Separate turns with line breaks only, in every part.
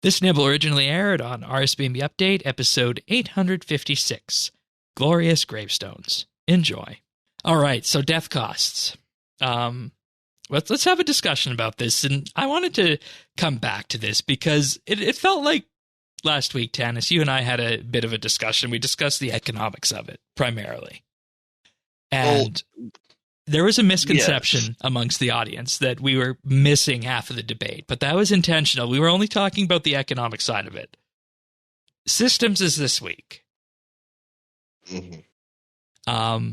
This nibble originally aired on RSBANDB Update, episode 856, Glorious Gravestones. Enjoy. All right, so death costs. Let's have a discussion about this, and I wanted to come back to this because it felt like last week, Tanis, you and I had a bit of a discussion. We discussed the economics of it, primarily. And there was a misconception amongst the audience that we were missing half of the debate, but that was intentional. We were only talking about the economic side of it. Systems is this week.
Mm-hmm.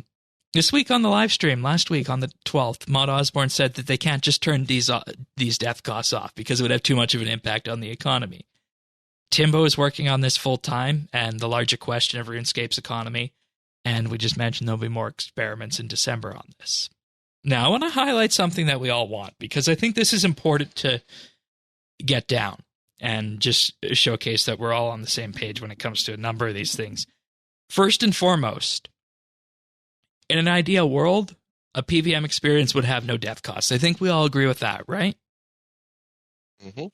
This week on the live stream, last week on the 12th, Maud Osborne said that they can't just turn these death costs off because it would have too much of an impact on the economy. Timbo is working on this full time and the larger question of RuneScape's economy. And we just mentioned there'll be more experiments in December on this. Now, I want to highlight something that we all want, because I think this is important to get down and just showcase that we're all on the same page when it comes to a number of these things. First and foremost, in an ideal world, a PVM experience would have no death costs. I think we all agree with that, right?
Mm-hmm.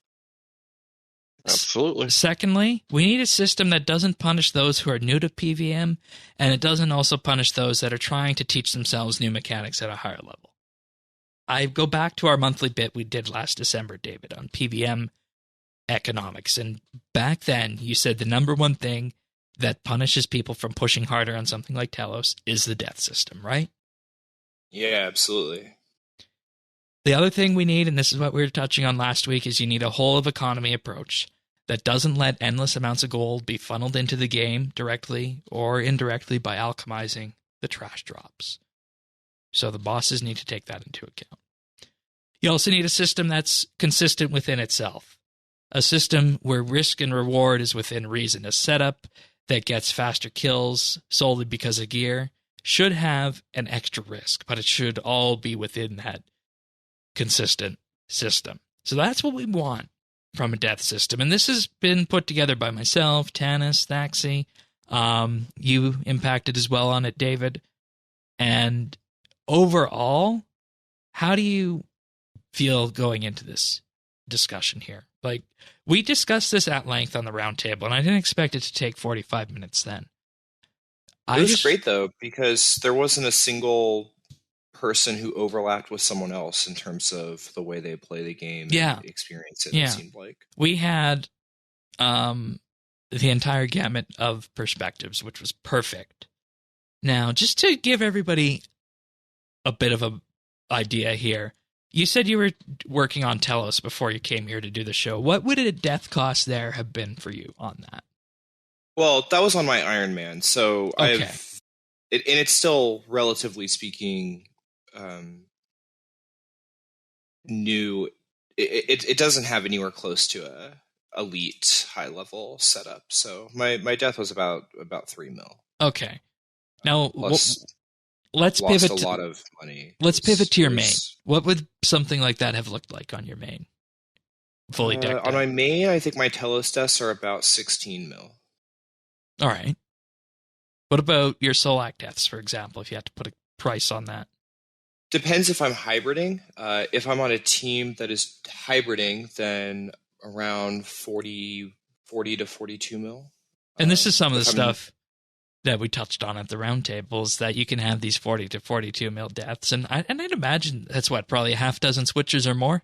Absolutely.
Secondly, we need a system that doesn't punish those who are new to PVM, and it doesn't also punish those that are trying to teach themselves new mechanics at a higher level. I go back to our monthly bit we did last December, David, on PVM economics, and back then you said the number one thing that punishes people from pushing harder on something like Telos is the death system, right?
Yeah, absolutely.
The other thing we need, and this is what we were touching on last week, is you need a whole-of-economy approach that doesn't let endless amounts of gold be funneled into the game directly or indirectly by alchemizing the trash drops. So the bosses need to take that into account. You also need a system that's consistent within itself. A system where risk and reward is within reason. A setup that gets faster kills solely because of gear should have an extra risk, but it should all be within that consistent system. So that's what we want from a death system. And this has been put together by myself, Tanis, Thaxi. You impacted as well on it, David. And overall, how do you feel going into this discussion here? Like, we discussed this at length on the roundtable, and I didn't expect it to take 45 minutes then.
It was great, though, because there wasn't a single person who overlapped with someone else in terms of the way they play the game and experience it, it seemed like.
We had the entire gamut of perspectives, which was perfect. Now, just to give everybody a bit of an idea here, you said you were working on Telos before you came here to do the show. What would a death cost there have been for you on that?
Well, that was on my Iron Man, so okay. It's still, relatively speaking, new. It doesn't have anywhere close to a elite high level setup. So my death was about 3 mil.
Okay. Now
let's pivot a lot of money.
Let's pivot to your main. What would something like that have looked like on your main? Fully decked out.
On my main, I think my Telos deaths are about 16 mil.
All right. What about your Solak deaths, for example, if you had to put a price on that?
Depends if I'm hybriding. If I'm on a team that is hybriding, then around 40 to 42 mil.
And this is some of the stuff that we touched on at the roundtables, that you can have these 40 to 42 mil deaths. And I'd imagine that's probably a half dozen switchers or more?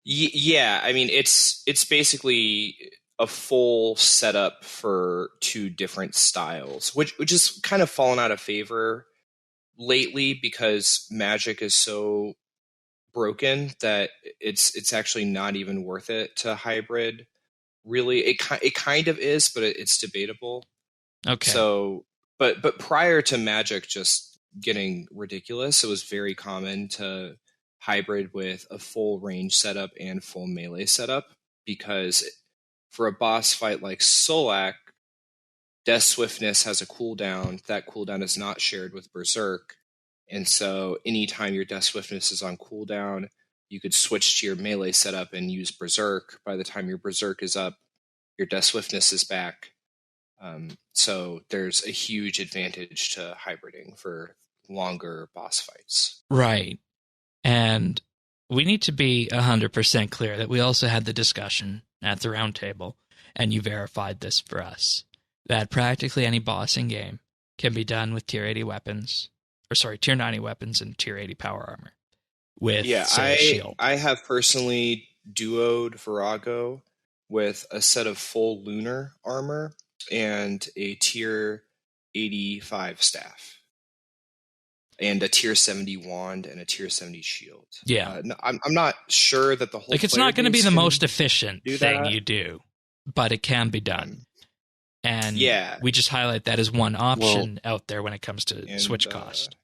Yeah, I mean, it's basically a full setup for 2 different styles, which has kind of fallen out of favor lately because Magic is so broken that it's actually not even worth it to hybrid. Really, it kind of is, but it's debatable.
Okay.
So, but prior to Magic just getting ridiculous, it was very common to hybrid with a full range setup and full melee setup, because for a boss fight like Solak, Death Swiftness has a cooldown. That cooldown is not shared with Berserk. And so anytime your Death Swiftness is on cooldown, you could switch to your melee setup and use Berserk. By the time your Berserk is up, your Death Swiftness is back. So there's a huge advantage to hybriding for longer boss fights.
Right. And we need to be 100% clear that we also had the discussion at the round table, and you verified this for us, that practically any boss in game can be done with tier 90 weapons and tier 80 power armor. With, say, a shield.
I have personally duoed Virago with a set of full lunar armor and a tier 85 staff. And a tier 70 wand and a tier 70 shield.
Yeah.
No, I'm not sure that the whole
it's not going to be the most efficient thing you do, but it can be done. And we just highlight that as one option out there when it comes to Switch cost.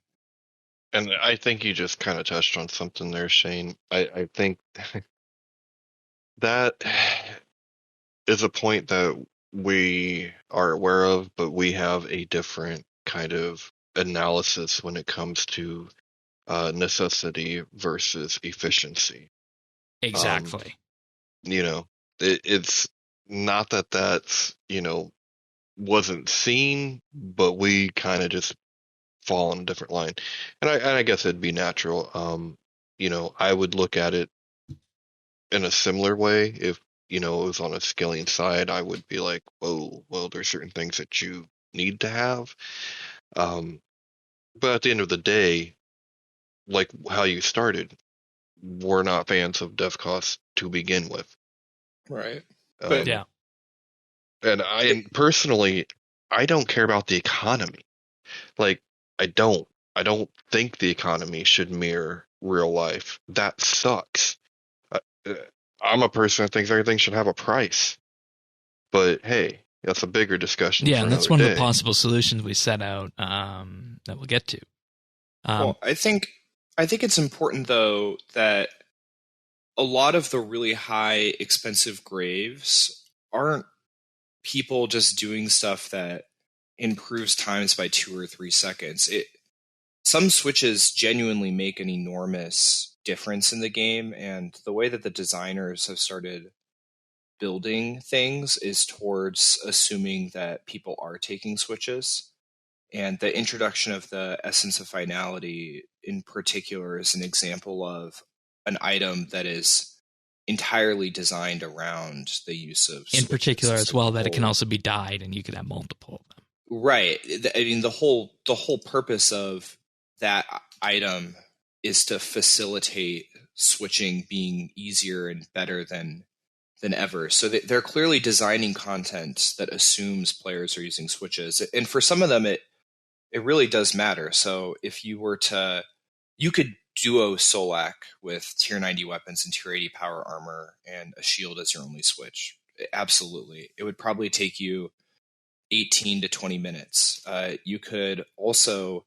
And I think you just kind of touched on something there, Shane. I think that is a point that we are aware of, but we have a different kind of analysis when it comes to necessity versus efficiency.
Exactly.
It's not that's, wasn't seen, but we kind of just fall on a different line. And I guess it'd be natural. I would look at it in a similar way. If, it was on a scaling side, I would be like, whoa, well, there's certain things that you need to have. But at the end of the day, like how you started, we're not fans of dev costs to begin with.
Right.
And personally, I don't care about the economy. Like, I don't think the economy should mirror real life. That sucks. I'm a person that thinks everything should have a price. But hey, that's a bigger discussion.
Yeah, and that's one of the possible solutions we set out that we'll get to.
Well, I think it's important, though, that a lot of the really high, expensive graves aren't people just doing stuff that improves times by 2 or 3 seconds. Some switches genuinely make an enormous difference in the game, and the way that the designers have started building things is towards assuming that people are taking switches. And the introduction of the essence of finality in particular is an example of an item that is entirely designed around the use of switches.
In particular as well, that it can also be dyed and you can have multiple of them.
Right. I mean, the whole purpose of that item is to facilitate switching being easier and better than ever. So they're clearly designing content that assumes players are using switches. And for some of them, it really does matter. So if you could duo Solak with tier 90 weapons and tier 80 power armor and a shield as your only switch. Absolutely. It would probably take you 18 to 20 minutes. You could also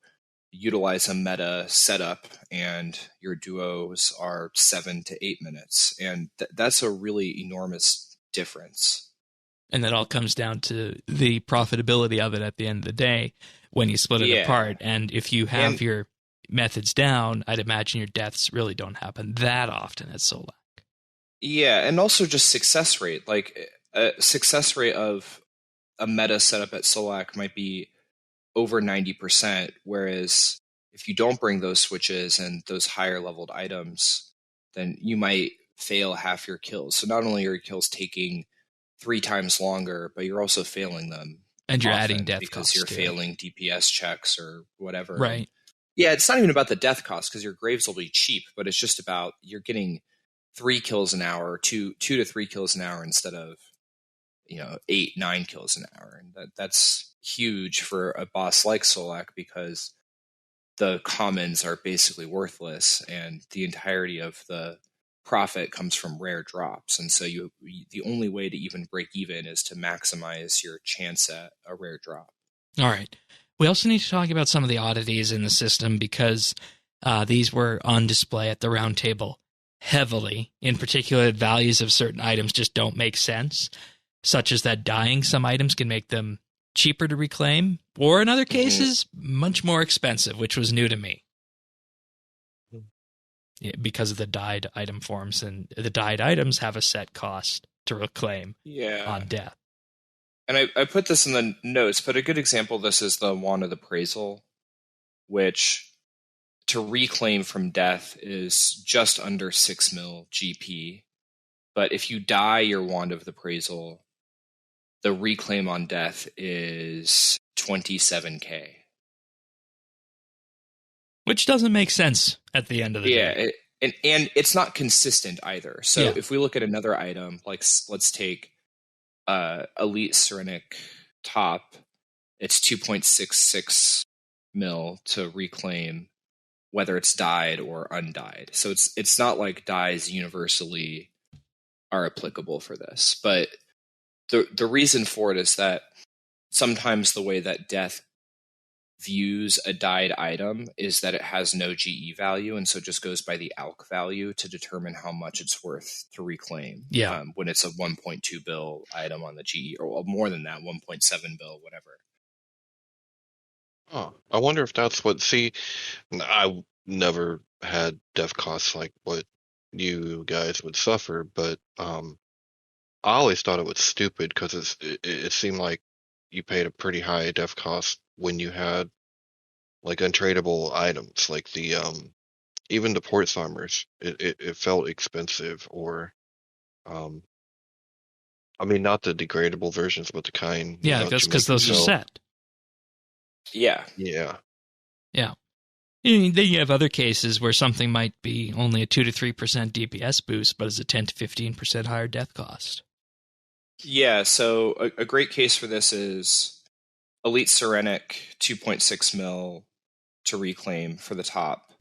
utilize a meta setup and your duos are 7 to 8 minutes. And that's a really enormous difference.
And that all comes down to the profitability of it at the end of the day when you split it apart. And if you have your methods down, I'd imagine your deaths really don't happen that often at Solak.
Yeah, and also just success rate. Like a success rate of a meta setup at Solak might be over 90%, whereas if you don't bring those switches and those higher leveled items, then you might fail half your kills. So not only are your kills taking 3 times longer, but you're also failing them.
And you're adding death
because you're failing DPS checks or whatever.
Right.
Yeah, it's not even about the death cost because your graves will be cheap, but it's just about you're getting 3 kills an hour, 2 to 3 kills an hour instead of 8, 9 kills an hour. And that's huge for a boss like Solak because the commons are basically worthless and the entirety of the profit comes from rare drops. And so the only way to even break even is to maximize your chance at a rare drop.
All right. We also need to talk about some of the oddities in the system because these were on display at the round table heavily. In particular, values of certain items just don't make sense, such as that dyeing some items can make them cheaper to reclaim, or in other cases, much more expensive, which was new to me. Yeah, because of the dyed item forms, and the dyed items have a set cost to reclaim on death.
And I put this in the notes, but a good example of this is the Wand of the Appraisal, which to reclaim from death is just under 6 mil GP, But if you die your Wand of the Appraisal, the reclaim on death is 27k.
Which doesn't make sense at the end of the day.
And it's not consistent either. So if we look at another item, like let's take Elite Serenic Top, it's 2.66 mil to reclaim, whether it's dyed or undyed. So it's not like dyes universally are applicable for this. But the reason for it is that sometimes the way that Death views a dyed item is that it has no GE value, and so it just goes by the ALC value to determine how much it's worth to reclaim. When it's a 1.2 bill item on the GE, or more than that, 1.7 bill, whatever.
Oh, I wonder if that's what. See, I never had death costs like what you guys would suffer, but I always thought it was stupid because it seemed like you paid a pretty high death cost when you had like untradeable items, like the even the ports armors. It felt expensive, or I mean, not the degradable versions, but the kind.
Yeah, that's because those are set.
Yeah.
Then you have other cases where something might be only a 2 to 3% DPS boost, but is a 10 to 15% higher death cost.
Yeah, so a great case for this is Elite Serenic 2.6 mil to reclaim for the top.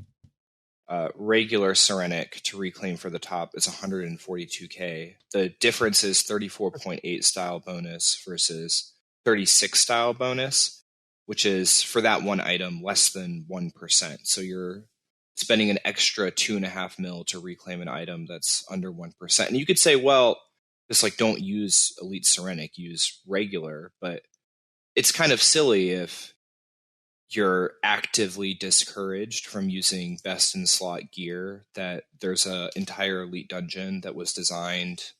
Regular Serenic to reclaim for the top is 142k. The difference is 34.8 style bonus versus 36 style bonus, which is for that one item less than 1%. So you're spending an extra 2.5 mil to reclaim an item that's under 1%. And you could say, well, just like don't use Elite Serenic, use regular, but it's kind of silly if you're actively discouraged from using best in slot gear, that there's an entire elite dungeon that was designed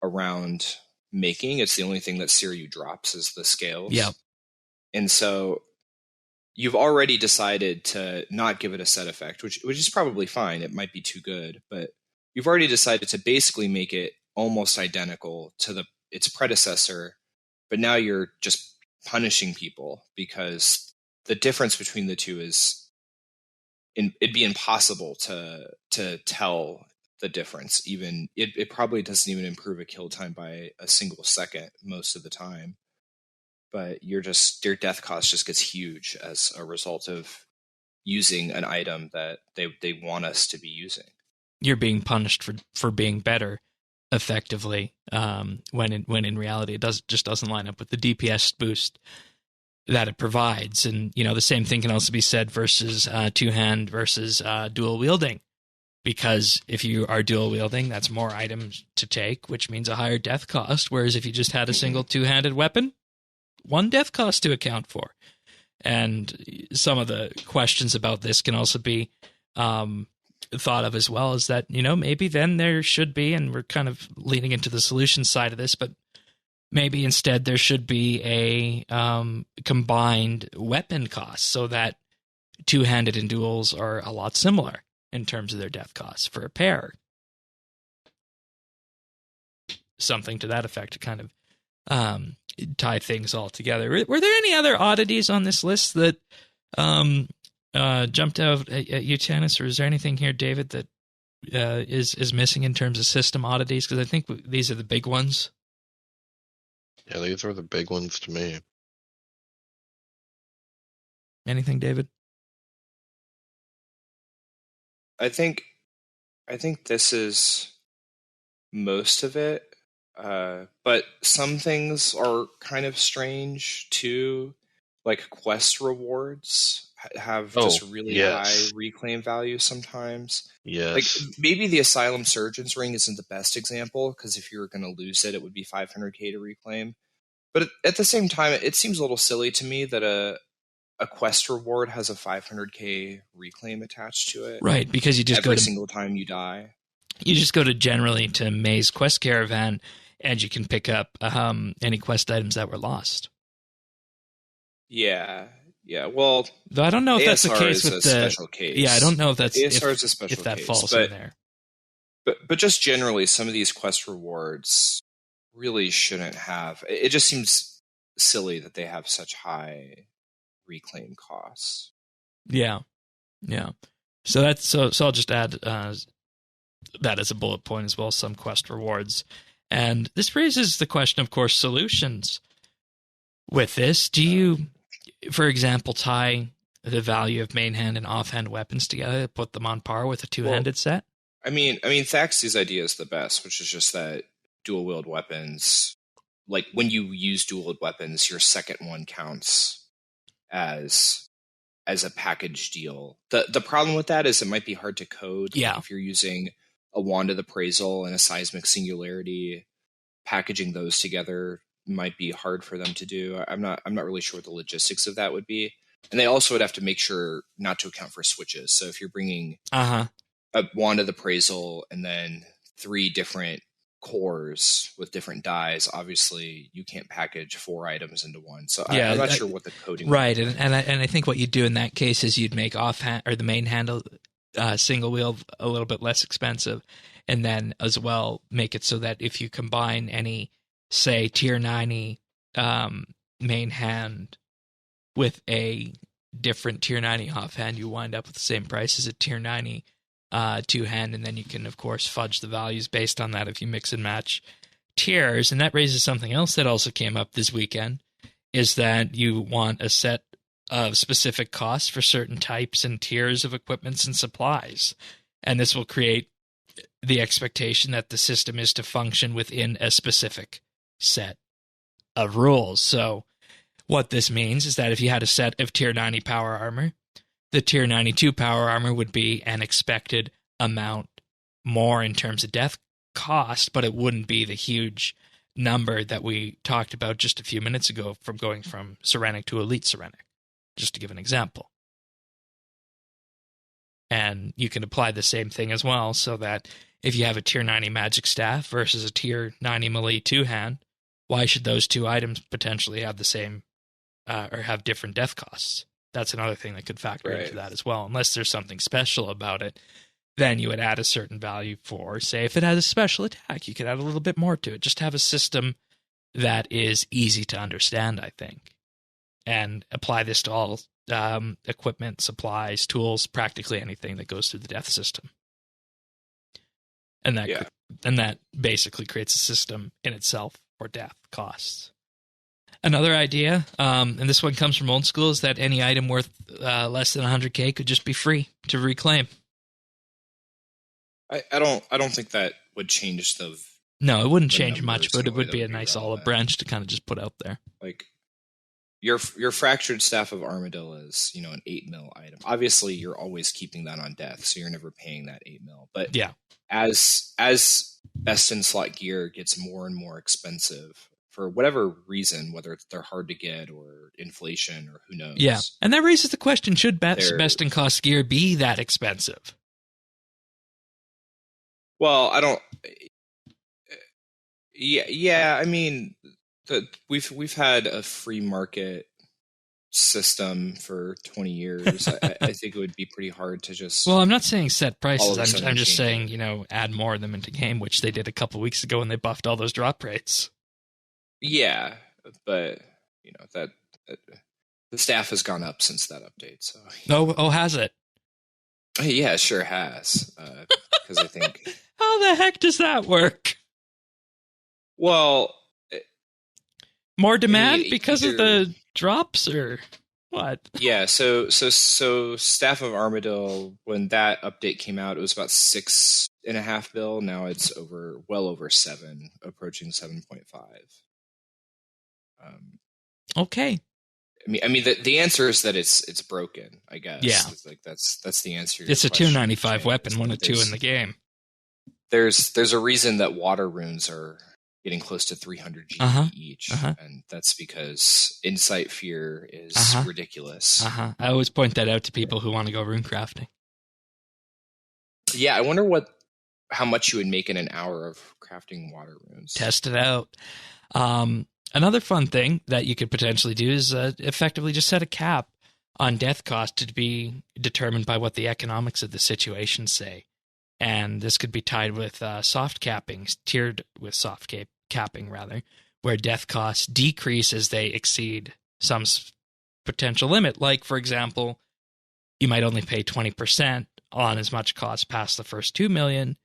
around making. It's the only thing that Siryu drops is the scales.
Yeah.
And so you've already decided to not give it a set effect, which is probably fine. It might be too good, but you've already decided to basically make it almost identical to its predecessor, but now you're just punishing people because the difference between the two is it'd be impossible to tell the difference. Even it probably doesn't even improve a kill time by a single second most of the time, but your death cost just gets huge as a result of using an item that they want us to be using.
You're being punished for being better, effectively, when in reality it just doesn't line up with the DPS boost that it provides. And the same thing can also be said versus two-hand versus dual wielding, because if you are dual wielding, that's more items to take, which means a higher death cost, whereas if you just had a single two-handed weapon, one death cost to account for. And some of the questions about this can also be thought of as well, is that maybe then there should be, and we're kind of leaning into the solution side of this, but maybe instead there should be a combined weapon cost, so that two-handed and duels are a lot similar in terms of their death costs for a pair. Something to that effect to kind of tie things all together. Were there any other oddities on this list that jumped out at you, Tanis, or is there anything here, David, that is missing in terms of system oddities? Because I think these are the big ones.
Yeah, these are the big ones to me.
Anything, David?
I think this is most of it, but some things are kind of strange too. Like quest rewards have just really high reclaim value sometimes.
Yes.
Like maybe the Asylum Surgeon's Ring isn't the best example, because if you were going to lose it, it would be 500k to reclaim. But at the same time, it seems a little silly to me that a quest reward has a 500k reclaim attached to it.
Right, because you just
every single time you die. You
just go to May's Quest Caravan, and you can pick up any quest items that were lost.
Yeah. Well,
though I don't know if
ASR
that's the case with the
special case.
Yeah, I don't know if that's
ASR is a special
if that
case,
falls in there.
But just generally, some of these quest rewards really shouldn't have. It just seems silly that they have such high reclaim costs.
Yeah. So I'll just add that as a bullet point as well. Some quest rewards, and this raises the question, of course, solutions. With this, do you, for example, tie the value of main hand and offhand weapons together, put them on par with a two-handed set?
I mean, Thax's idea is the best, which is just that dual wield weapons, like when you use dual wield weapons, your second one counts as a package deal. The problem with that is it might be hard to code.
Yeah.
If you're using a Wand of Appraisal and a Seismic Singularity, packaging those together might be hard for them to do. I'm not really sure what the logistics of that would be. And they also would have to make sure not to account for switches. So if you're bringing a Wand of Appraisal and then 3 different cores with different dies, obviously you can't package 4 items into one. So I'm not sure what the coding
right. And I think what you'd do in that case is you'd make offhand or the main handle single wheel a little bit less expensive, and then as well make it so that if you combine any, say, tier 90 main hand with a different tier 90 offhand, you wind up with the same price as a tier 90 two-hand, and then you can, of course, fudge the values based on that if you mix and match tiers. And that raises something else that also came up this weekend, is that you want a set of specific costs for certain types and tiers of equipments and supplies. And this will create the expectation that the system is to function within a specific set of rules. So what this means is that if you had a set of tier 90 power armor, the tier 92 power armor would be an expected amount more in terms of death cost, but it wouldn't be the huge number that we talked about just a few minutes ago from going from Serenic to Elite Serenic, just to give an example. And you can apply the same thing as well, so that if you have a tier 90 magic staff versus a tier 90 melee two-hand, why should those 2 items potentially have the same or have different death costs? That's another thing that could factor into that as well. Unless there's something special about it, then you would add a certain value for, say, if it has a special attack, you could add a little bit more to it. Just have a system that is easy to understand, I think, and apply this to all equipment, supplies, tools, practically anything that goes through the death system. And that basically creates a system in itself for death costs. Another idea, and this one comes from old school, is that any item worth less than 100K could just be free to reclaim.
I don't think that would change the.
No, it wouldn't change much, but it would be a nice olive branch to kind of just put out there.
Like your Fractured Staff of Armadillo is, an 8 mil item. Obviously, you're always keeping that on death, so you're never paying that 8 mil. But
yeah,
as best in slot gear gets more and more expensive, for whatever reason, whether they're hard to get or inflation or who knows.
Yeah, and that raises the question, should best in cost gear be that expensive?
Well, I don't... Yeah, I mean, we've had a free market system for 20 years. I think it would be pretty hard to just...
Well, I'm not saying set prices. I'm just saying, add more of them into game, which they did a couple weeks ago when they buffed all those drop rates.
Yeah, but that the staff has gone up since that update. So
has it?
Yeah, it sure has. Because I think
how the heck does that work?
Well,
more demand because of the drops, or what?
Yeah, so Staff of Armadillo, when that update came out, it was about 6.5 mil. Now it's well over 7, approaching 7.5.
Okay.
I mean, the answer is that it's broken, I guess.
Yeah.
It's like that's the answer.
It's a 295 weapon, 1 of 2 in the game.
There's a reason that water runes are getting close to 300 GP each, and that's because Insight Fear is ridiculous.
I always point that out to people who want to go rune crafting.
Yeah, I wonder how much you would make in an hour of crafting water runes.
Test it out. Another fun thing that you could potentially do is effectively just set a cap on death cost to be determined by what the economics of the situation say. And this could be tied with soft capping, tiered with soft capping, rather, where death costs decrease as they exceed some potential limit. Like, for example, you might only pay 20% on as much cost past the first 2 million,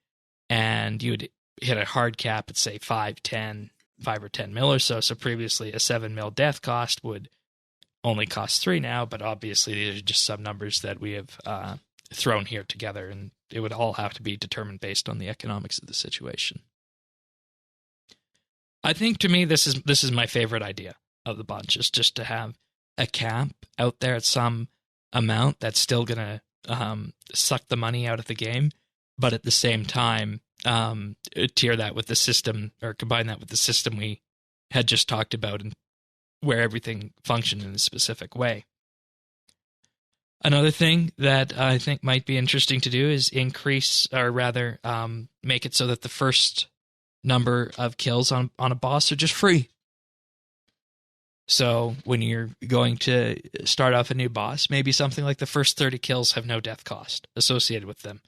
and you would hit a hard cap at, say, 5 or 10 mil or so. So previously, a 7 mil death cost would only cost 3 now, but obviously these are just some numbers that we have thrown here together, and it would all have to be determined based on the economics of the situation. I think, to me, this is my favorite idea of the bunch, is just to have a cap out there at some amount that's still going to suck the money out of the game, but at the same time, tier that with the system, or combine that with the system we had just talked about, and where everything functioned in a specific way. Another thing that I think might be interesting to do is increase, or rather make it so that the first number of kills on a boss are just free. So when you're going to start off a new boss, maybe something like the first 30 kills have no death cost associated with them,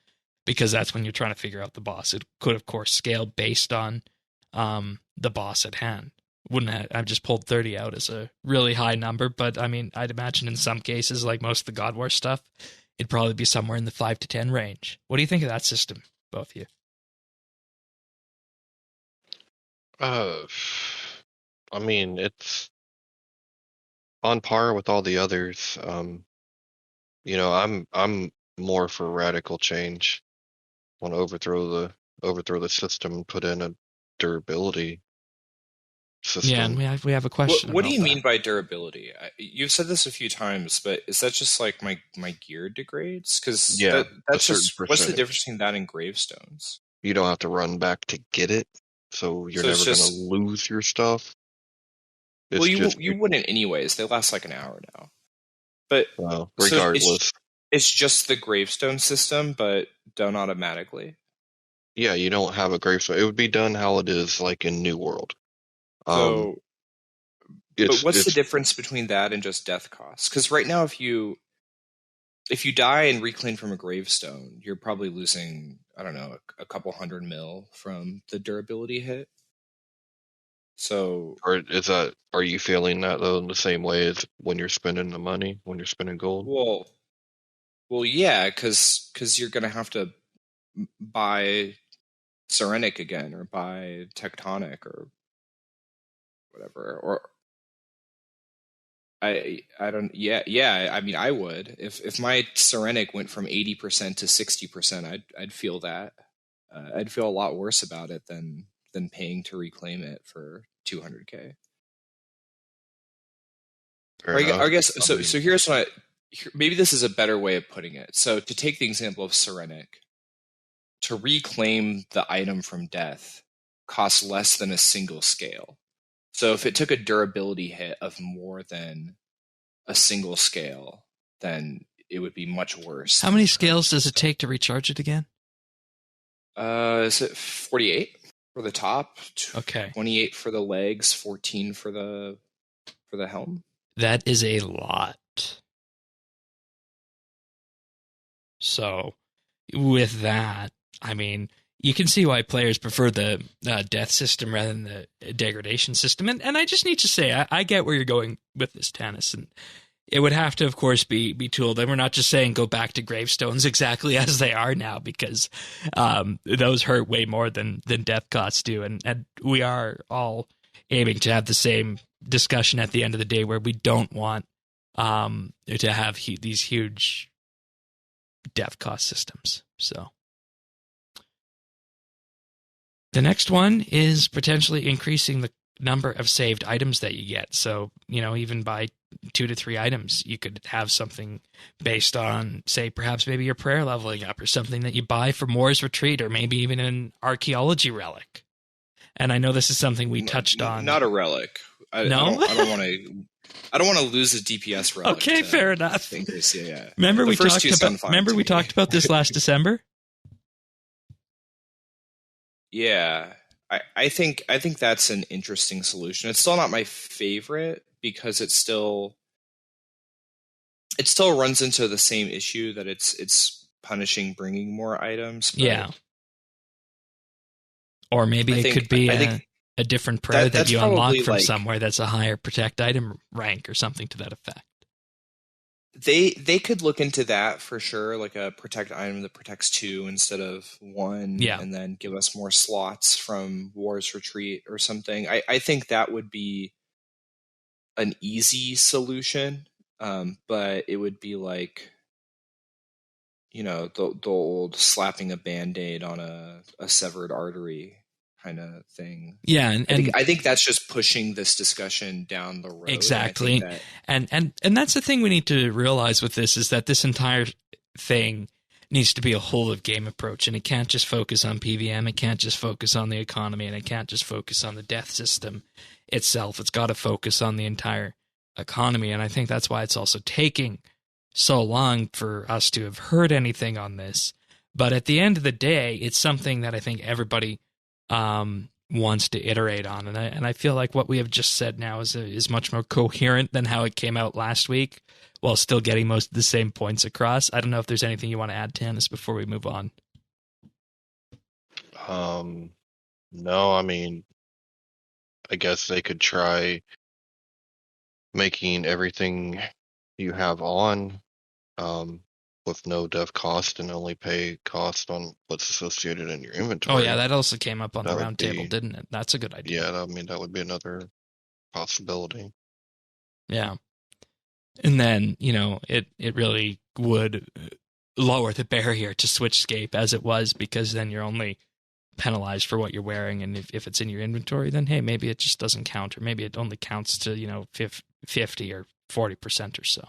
because that's when you're trying to figure out the boss. It could, of course, scale based on the boss at hand. I've just pulled 30 out as a really high number, but I mean, I'd imagine in some cases, like most of the God War stuff, it'd probably be somewhere in the 5 to 10 range. What do you think of that system, both of you?
I mean, it's on par with all the others. I'm more for radical change. Want to overthrow the system and put in a durability system.
Yeah, and we have a question.
What do you mean by durability? You've said this a few times, but is that just like my gear degrades? Because that's just what's the difference between that and gravestones?
You don't have to run back to get it, so you're never going to lose your stuff.
You wouldn't anyways. They last like an hour now. But
regardless,
so it's just the gravestone system, but done automatically.
Yeah, you don't have a gravestone. It would be done how it is, like in New World.
But what's the difference between that and just death costs? Because right now, if you die and reclaim from a gravestone, you're probably losing, I don't know, a couple 100 mil from the durability hit. So,
are you feeling that though in the same way as when you're spending the money, when you're spending gold?
Well, yeah, because you're gonna have to buy Serenic again, or buy Tectonic, or whatever, or I don't. Yeah. I mean, I would if my Serenic went from 80% to 60%. I'd feel that. I'd feel a lot worse about it than paying to reclaim it for 200K. I guess so. So here's what. Maybe this is a better way of putting it. So to take the example of Serenic, to reclaim the item from death costs less than a single scale. So if it took a durability hit of more than a single scale, then it would be much worse.
How many scales does it take to recharge it again?
Is it 48 for the top?
Okay.
28 for the legs, 14 for the helm.
That is a lot. So with that, I mean, you can see why players prefer the death system rather than the degradation system. And I just need to say, I get where you're going with this, Tanis. And it would have to, of course, be tooled. And we're not just saying go back to gravestones exactly as they are now, because those hurt way more than death costs do. And we are all aiming to have the same discussion at the end of the day, where we don't want to have these huge death cost systems. So the next one is potentially increasing the number of saved items that you get. So, even by 2 to 3 items, you could have something based on, say, perhaps maybe your prayer leveling up, or something that you buy for Moore's Retreat, or maybe even an archaeology relic. And I know this is something we touched on.
Not a relic.
No?
I don't want to lose a DPS relic.
Okay, fair enough.
Yeah.
Remember we talked about this last December? Yeah.
I think that's an interesting solution. It's still not my favorite, because it still runs into the same issue that it's punishing bringing more items. But
Yeah. Or maybe it could be a different prayer that you unlock from like, somewhere that's a higher protect item rank or something to that effect.
They could look into that for sure, like a protect item that protects 2 instead of 1, and then give us more slots from War's Retreat or something. I think that would be an easy solution, but it would be like, you know, the old slapping a Band-Aid on a severed artery kind of thing.
Yeah, and
I think that's just pushing this discussion down the road.
Exactly. And that's the thing we need to realize with this, is that this entire thing needs to be a whole of game approach, and it can't just focus on PVM, it can't just focus on the economy, and it can't just focus on the death system itself. It's got to focus on the entire economy, and I think that's why it's also taking so long for us to have heard anything on this. But at the end of the day, it's something that I think everybody wants to iterate on, and I feel like what we have just said now is much more coherent than how it came out last week, while still getting most of the same points across. I don't know if there's anything you want to add, Tanis, before we move on.
No, I mean, I guess they could try making everything you have on with no dev cost, and only pay cost on what's associated in your inventory.
Oh yeah, that also came up on the round table, didn't it? That's a good idea.
Yeah, I mean, that would be another possibility.
Yeah. And then, you know, it really would lower the barrier to SwitchScape as it was, because then you're only penalized for what you're wearing, and if it's in your inventory, then hey, maybe it just doesn't count, or maybe it only counts to, you know, 50 or 40% or so.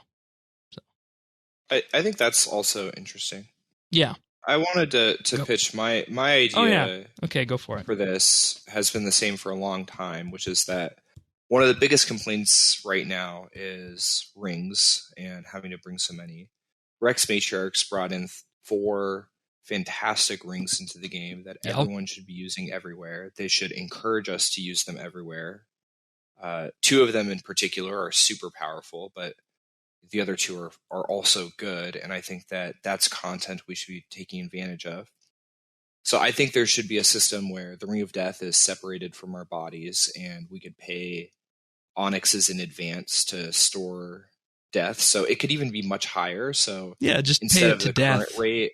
I think that's also interesting.
Yeah.
I wanted to pitch my idea.
Oh, yeah. Okay, go for it.
For this has been the same for a long time, which is that one of the biggest complaints right now is rings and having to bring so many. Rex Matriarchs brought in 4 fantastic rings into the game that everyone should be using everywhere. They should encourage us to use them everywhere. 2 of them in particular are super powerful, but the other 2 are also good, and I think that that's content we should be taking advantage of. So I think there should be a system where the Ring of Death is separated from our bodies, and we could pay onyxes in advance to store death. So it could even be much higher. So
yeah, just
instead
pay it
of
to
the
death.
current rate,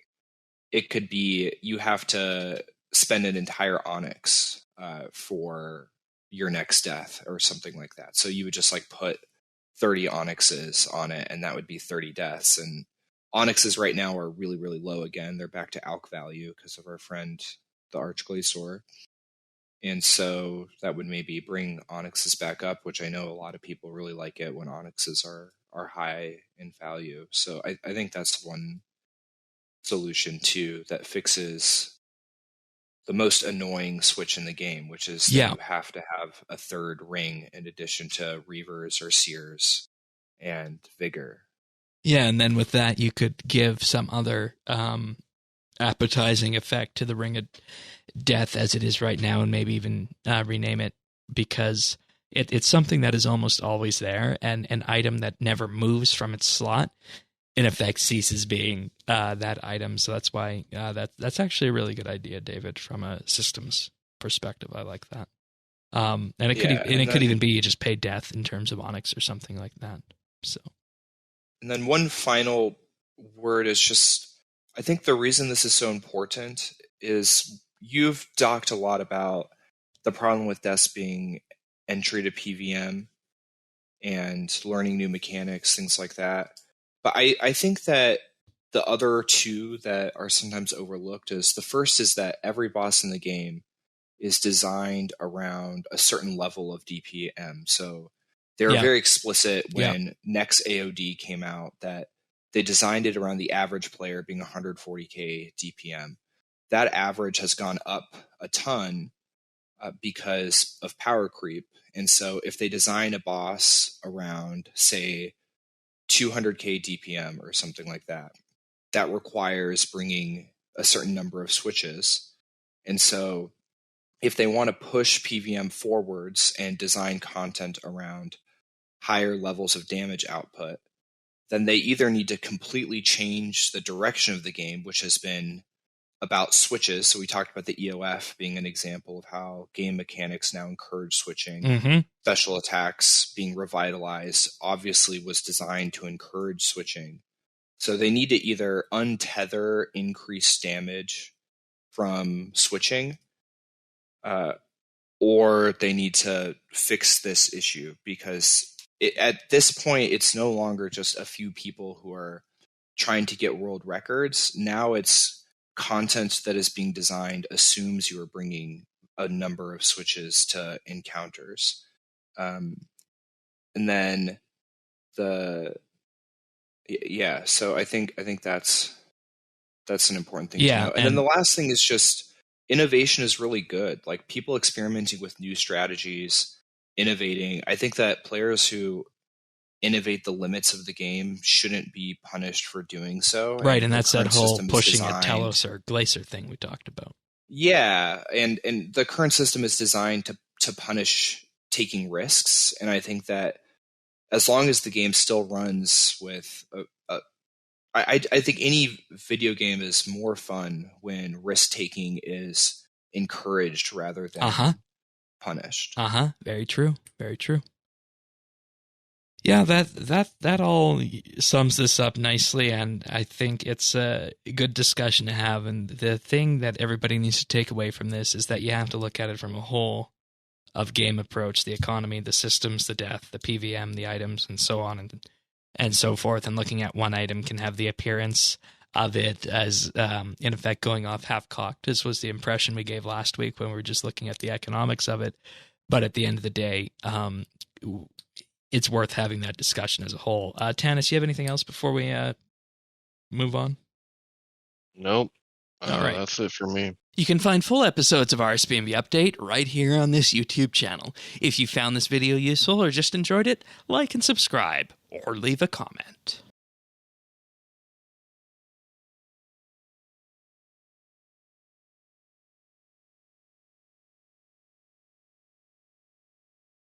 it could be you have to spend an entire onyx for your next death or something like that. So you would just like put 30 onyxes on it, and that would be 30 deaths. And onyxes right now are really, really low again. They're back to alk value because of our friend, the Archglacior. And so that would maybe bring onyxes back up, which I know a lot of people really like it when onyxes are high in value. So I think that's one solution too that fixes the most annoying switch in the game, which is that you have to have a 3rd ring in addition to Reavers or Seers and Vigor.
Yeah, and then with that, you could give some other appetizing effect to the Ring of Death as it is right now, and maybe even rename it, because it's something that is almost always there, and an item that never moves from its slot, in effect, ceases being that item. So that's why that's actually a really good idea, David, from a systems perspective. I like that. And it could even be you just pay death in terms of onyx or something like that. So,
and then one final word is just, I think the reason this is so important is you've talked a lot about the problem with deaths being entry to PVM and learning new mechanics, things like that. But I think that the other 2 that are sometimes overlooked is, the first is that every boss in the game is designed around a certain level of DPM. So they were very explicit when Nex AOD came out that they designed it around the average player being 140k DPM. That average has gone up a ton because of power creep. And so if they design a boss around, say, 200k DPM or something like that, that requires bringing a certain number of switches. And so if they want to push PVM forwards and design content around higher levels of damage output, then they either need to completely change the direction of the game, which has been about switches. So we talked about the EOF being an example of how game mechanics now encourage switching.
Mm-hmm.
Special attacks being revitalized obviously was designed to encourage switching. So they need to either untether increased damage from switching, or they need to fix this issue, because at this point, it's no longer just a few people who are trying to get world records. Now it's content that is being designed assumes you are bringing a number of switches to encounters. And then so I think that's an important thing to know. And then the last thing is just innovation is really good. Like, people experimenting with new strategies, innovating. I think that players who innovate the limits of the game shouldn't be punished for doing so.
Right, and that's that whole pushing a Telos or Glacier thing we talked about.
Yeah, and the current system is designed to punish taking risks, and I think that as long as the game still runs with I think any video game is more fun when risk-taking is encouraged rather than punished.
Very true. Very true. Yeah, that all sums this up nicely, and I think it's a good discussion to have. And the thing that everybody needs to take away from this is that you have to look at it from a whole of game approach: the economy, the systems, the death, the PVM, the items, and so on and so forth. And looking at one item can have the appearance of it as, in effect, going off half-cocked. This was the impression we gave last week when we were just looking at the economics of it. But at the end of the day, it's worth having that discussion as a whole. Tanis, you have anything else before we move on?
Nope.
All right.
That's it for me.
You can find full episodes of RSBANDB Update right here on this YouTube channel. If you found this video useful or just enjoyed it, like and subscribe, or leave a comment.